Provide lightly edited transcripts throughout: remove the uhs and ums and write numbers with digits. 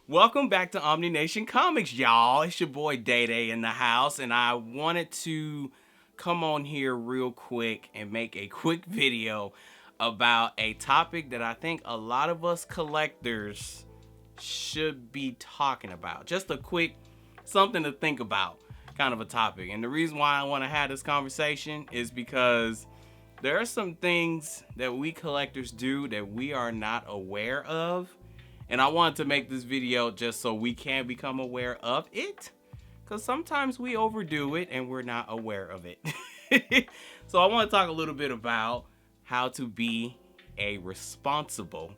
Welcome back to Omni Nation Comics, y'all. It's your boy Day Day in the house, and I wanted to come on here real quick and make a quick video about a topic that I think a lot of us collectors should be talking about. Just a quick something to think about kind of a topic. And the reason why I want to have this conversation is because there are some things that we collectors do that we are not aware of. And I wanted to make this video just so we can become aware of it. Because sometimes we overdo it and we're not aware of it. So I want to talk a little bit about how to be a responsible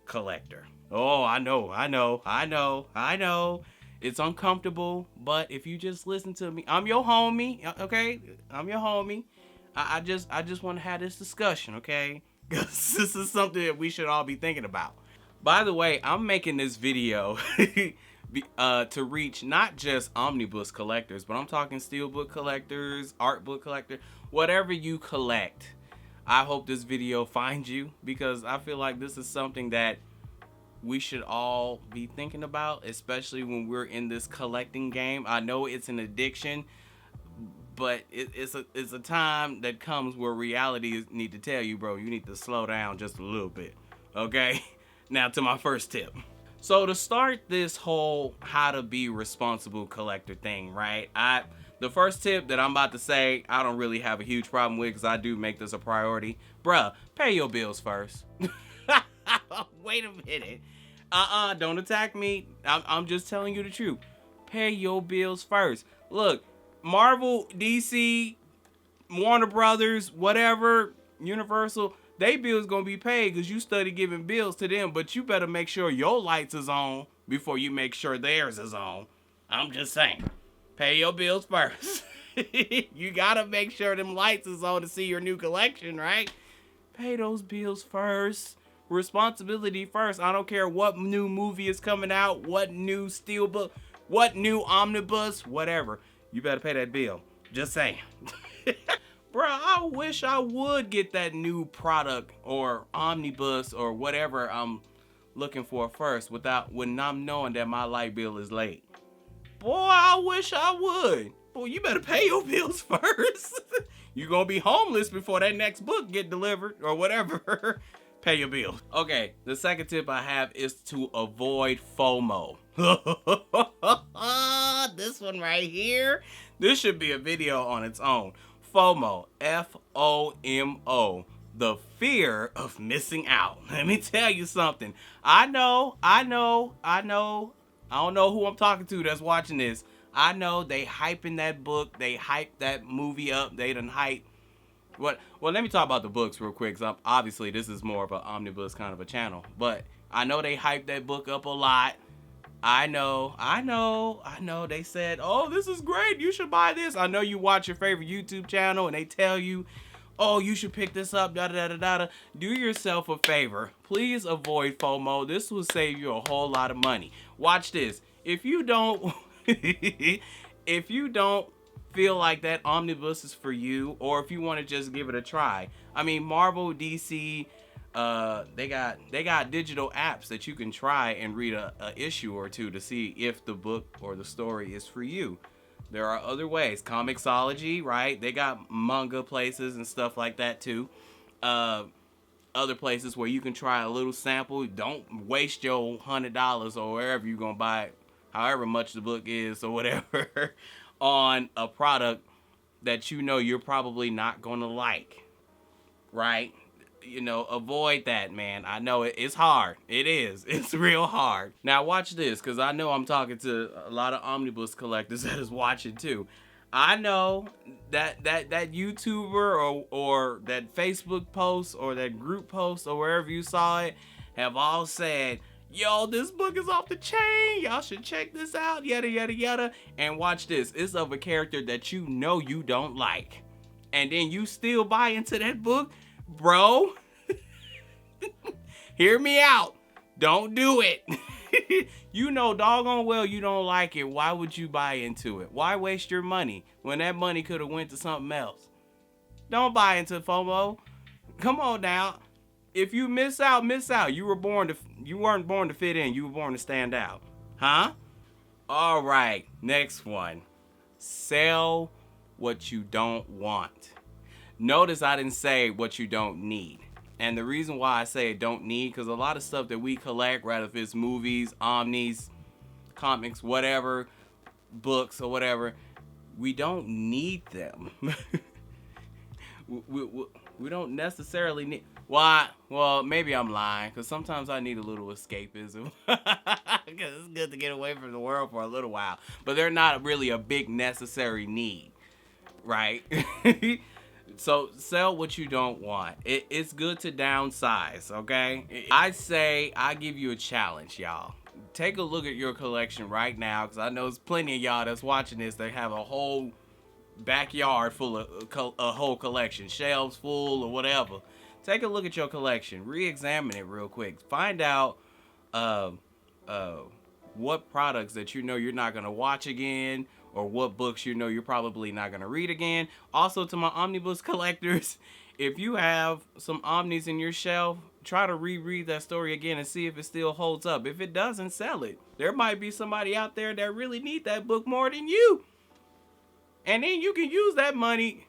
collector. Oh, I know. It's uncomfortable, but if you just listen to me, I'm your homie, okay? I'm your homie. I just want to have this discussion, okay? Because this is something that we should all be thinking about. By the way, I'm making this video to reach not just omnibus collectors, but I'm talking steelbook collectors, art book collectors, whatever you collect. I hope this video finds you because I feel like this is something that we should all be thinking about, especially when we're in this collecting game. I know it's an addiction, but it's a time that comes where reality need to tell you, bro, you need to slow down just a little bit, okay? Now to my first tip. So to start this whole how to be responsible collector thing, right? The first tip that I'm about to say, I don't really have a huge problem with because I do make this a priority. Bruh, pay your bills first. Wait a minute. Don't attack me. I'm just telling you the truth. Pay your bills first. Look, Marvel, DC, Warner Brothers, whatever, Universal, they bills gonna be paid because you study giving bills to them, but you better make sure your lights is on before you make sure theirs is on. I'm just saying, pay your bills first. You gotta make sure them lights is on to see your new collection, right? Pay those bills first. Responsibility first. I don't care what new movie is coming out, what new steelbook, what new omnibus, whatever. You better pay that bill. Just saying. Bro, I wish I would get that new product or omnibus or whatever I'm looking for first when I'm knowing that my light bill is late. Boy, I wish I would. Boy, you better pay your bills first. You're gonna be homeless before that next book get delivered or whatever. Pay your bills. Okay, the second tip I have is to avoid FOMO. This one right here, this should be a video on its own. FOMO, F-O-M-O, the fear of missing out. Let me tell you something. I don't know who I'm talking to that's watching this. I know they hyping that book, they hyped that movie up, they done hype. Well, let me talk about the books real quick, because obviously this is more of an omnibus kind of a channel. But I know they hyped that book up a lot. I know. They said, oh, this is great. You should buy this. I know you watch your favorite YouTube channel and they tell you, oh, you should pick this up, da-da-da-da-da. Do yourself a favor. Please avoid FOMO. This will save you a whole lot of money. Watch this. If you don't, if you don't feel like that omnibus is for you, or if you want to just give it a try. I mean, Marvel, DC, they got digital apps that you can try and read a issue or two to see if the book or the story is for you. There are other ways. Comixology, right? They got manga places and stuff like that too. Other places where you can try a little sample. Don't waste your $100 or wherever you're gonna buy it, however much the book is or whatever, on a product that you know you're probably not gonna like, right? You know, avoid that, man. I know it's hard. It is. It's real hard. Now watch this, because I know I'm talking to a lot of omnibus collectors that is watching too. I know that YouTuber or that Facebook post or that group post or wherever you saw it have all said, yo, this book is off the chain. Y'all should check this out. Yada, yada, yada. And watch this. It's of a character that you know you don't like. And then you still buy into that book. Bro, hear me out. Don't do it. You know doggone well you don't like it. Why would you buy into it? Why waste your money when that money could have went to something else? Don't buy into FOMO. Come on now. If you miss out, miss out. You weren't born to fit in. You were born to stand out. Huh? All right, next one. Sell what you don't want. Notice I didn't say what you don't need. And the reason why I say don't need, because a lot of stuff that we collect, right, if it's movies, omnis, comics, whatever, books or whatever, we don't need them. we don't necessarily need. Why? Well, maybe I'm lying, because sometimes I need a little escapism. Because it's good to get away from the world for a little while. But they're not really a big necessary need, right? So sell what you don't want. It's good to downsize, okay? I say I give you a challenge, y'all. Take a look at your collection right now, because I know there's plenty of y'all that's watching this that have a whole backyard full of a whole collection, shelves full or whatever. Take a look at your collection. Re-examine it real quick. Find out uh, uh, what products that you know you're not going to watch again, or what books you know you're probably not going to read again. Also, to my omnibus collectors, if you have some omnis in your shelf, try to reread that story again and see if it still holds up. If it doesn't, sell it. There might be somebody out there that really need that book more than you. And then you can use that money.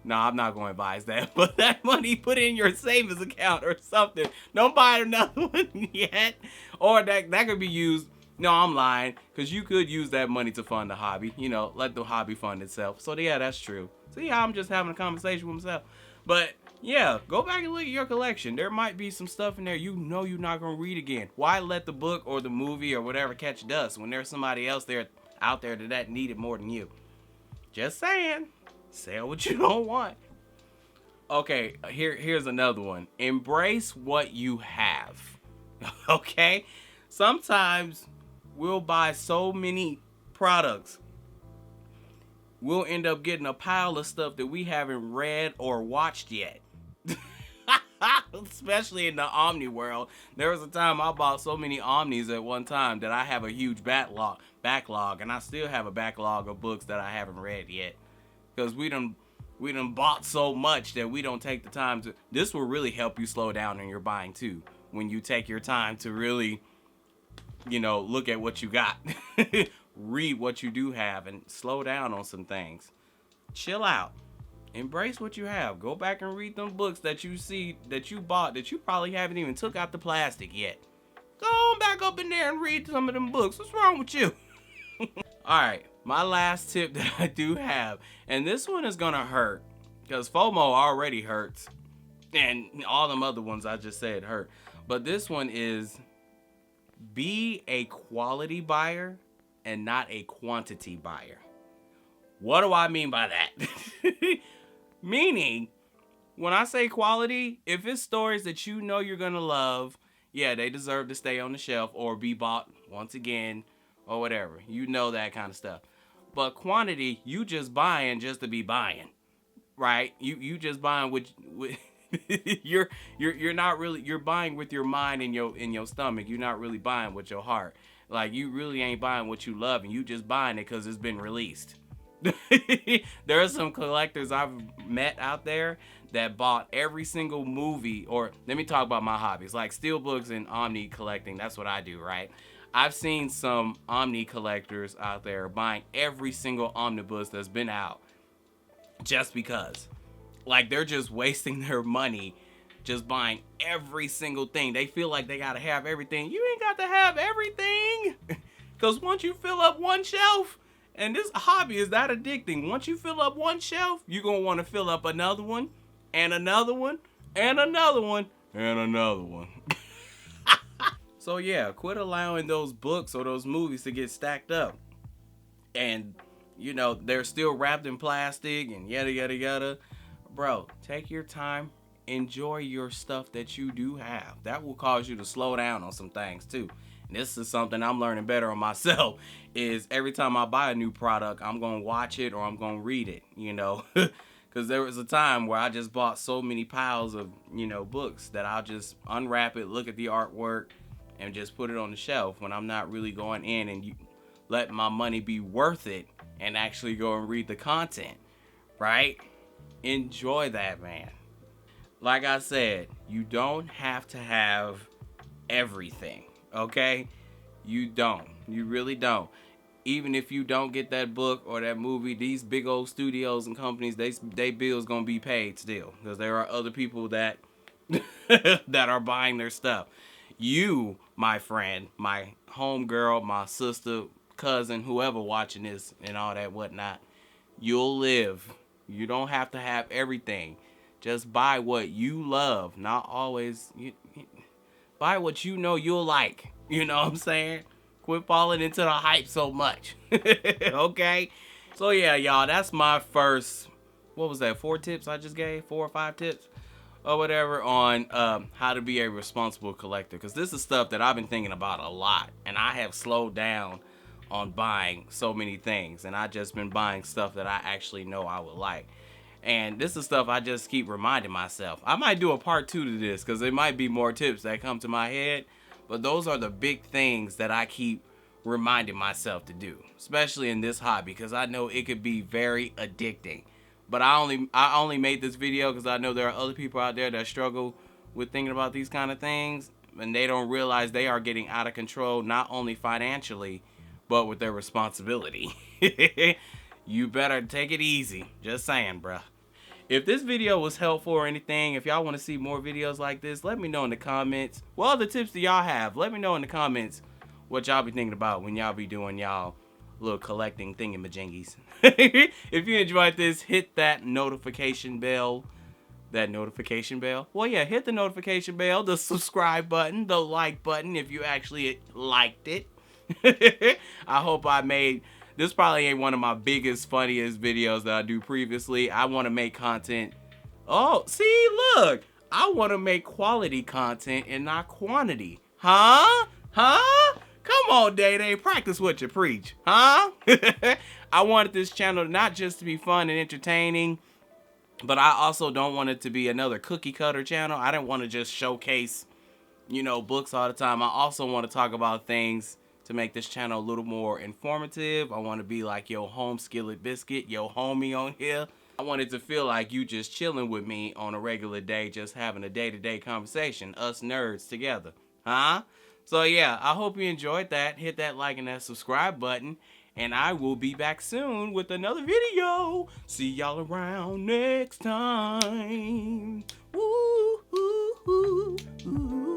No, I'm not going to advise that. But that money, put it in your savings account or something. Don't buy another one yet. Or that could be used. No, I'm lying. Because you could use that money to fund the hobby. You know, let the hobby fund itself. So, yeah, that's true. See how I'm just having a conversation with myself. But, yeah, go back and look at your collection. There might be some stuff in there you know you're not going to read again. Why let the book or the movie or whatever catch dust when there's somebody else out there that need it more than you? Just saying. Sell what you don't want. Okay, here's another one. Embrace what you have. Okay? Sometimes we'll buy so many products, we'll end up getting a pile of stuff that we haven't read or watched yet. Especially in the Omni world. There was a time I bought so many Omnis at one time that I have a huge backlog, and I still have a backlog of books that I haven't read yet. Because we done bought so much that we don't take the time to. This will really help you slow down in your buying too. When you take your time to really, look at what you got. Read what you do have and slow down on some things. Chill out. Embrace what you have. Go back and read them books that you see that you bought that you probably haven't even took out the plastic yet. Go on back up in there and read some of them books. What's wrong with you? All right, my last tip that I do have, and this one is gonna hurt because FOMO already hurts, and all them other ones I just said hurt. But this one is be a quality buyer and not a quantity buyer. What do I mean by that? Meaning, when I say quality, if it's stories that you know you're gonna love, yeah, they deserve to stay on the shelf or be bought once again or whatever. You know that kind of stuff. But quantity, you just buying just to be buying, right? You just buying with you're not really, you're buying with your mind and your stomach. You're not really buying with your heart. Like, you really ain't buying what you love, and you just buying it because it's been released. There are some collectors I've met out there that bought every single movie, or let me talk about my hobbies, like steelbooks and Omni collecting. That's what I do, right? I've seen some Omni collectors out there buying every single omnibus that's been out just because. Like, they're just wasting their money just buying every single thing. They feel like they gotta have everything. You ain't got to have everything. Because once you fill up one shelf, and this hobby is that addicting. Once you fill up one shelf, you're going to want to fill up another one, and another one, and another one, and another one. So yeah, quit allowing those books or those movies to get stacked up. And, they're still wrapped in plastic and yada, yada, yada. Bro, take your time. Enjoy your stuff that you do have. That will cause you to slow down on some things too. And this is something I'm learning better on myself, is every time I buy a new product, I'm going to watch it or I'm going to read it, Because there was a time where I just bought so many piles of, books that I'll just unwrap it, look at the artwork, and just put it on the shelf when I'm not really going in and let my money be worth it and actually go and read the content, right? Enjoy that, man. Like I said, you don't have to have everything. Okay, You don't. You really don't. Even if you don't get that book or that movie, these big old studios and companies, they bills gonna be paid still, because there are other people that that are buying their stuff. You, my friend, my homegirl, my sister, cousin, whoever watching this and all that whatnot, you'll live. You don't have to have everything. Just buy what you love. Not always. Buy what you know you'll like. You know what I'm saying? Quit falling into the hype so much. Okay? So yeah, y'all, that's my first, what was that, 4 tips I just gave? 4 or 5 tips? Or whatever on how to be a responsible collector. Because this is stuff that I've been thinking about a lot. And I have slowed down on buying so many things. And I just been buying stuff that I actually know I would like. And this is stuff I just keep reminding myself. I might do a part 2 to this, because there might be more tips that come to my head. But those are the big things that I keep reminding myself to do, especially in this hobby, because I know it could be very addicting. But I only made this video because I know there are other people out there that struggle with thinking about these kind of things, and they don't realize they are getting out of control, not only financially, but with their responsibility. You better take it easy. Just saying, bruh. If this video was helpful or anything, if y'all want to see more videos like this, let me know in the comments. What other tips do y'all have? Let me know in the comments what y'all be thinking about when y'all be doing y'all little collecting thingamajingies. If you enjoyed this, hit that notification bell. That notification bell? Well, yeah, hit the notification bell, the subscribe button, the like button if you actually liked it. I hope I made... This probably ain't one of my biggest, funniest videos that I do previously. I want to make content. Oh, see, look. I want to make quality content and not quantity. Huh? Huh? Come on, Day-Day. Practice what you preach. Huh? I wanted this channel not just to be fun and entertaining, but I also don't want it to be another cookie cutter channel. I didn't want to just showcase, you know, books all the time. I also want to talk about things to make this channel a little more informative. I want to be like your home skillet biscuit, your homie on here. I want it to feel like you just chilling with me on a regular day, just having a day-to-day conversation, us nerds together. Huh? So yeah, I hope you enjoyed that. Hit that like and that subscribe button, and I will be back soon with another video. See y'all around next time. Woo, ooh, ooh, ooh.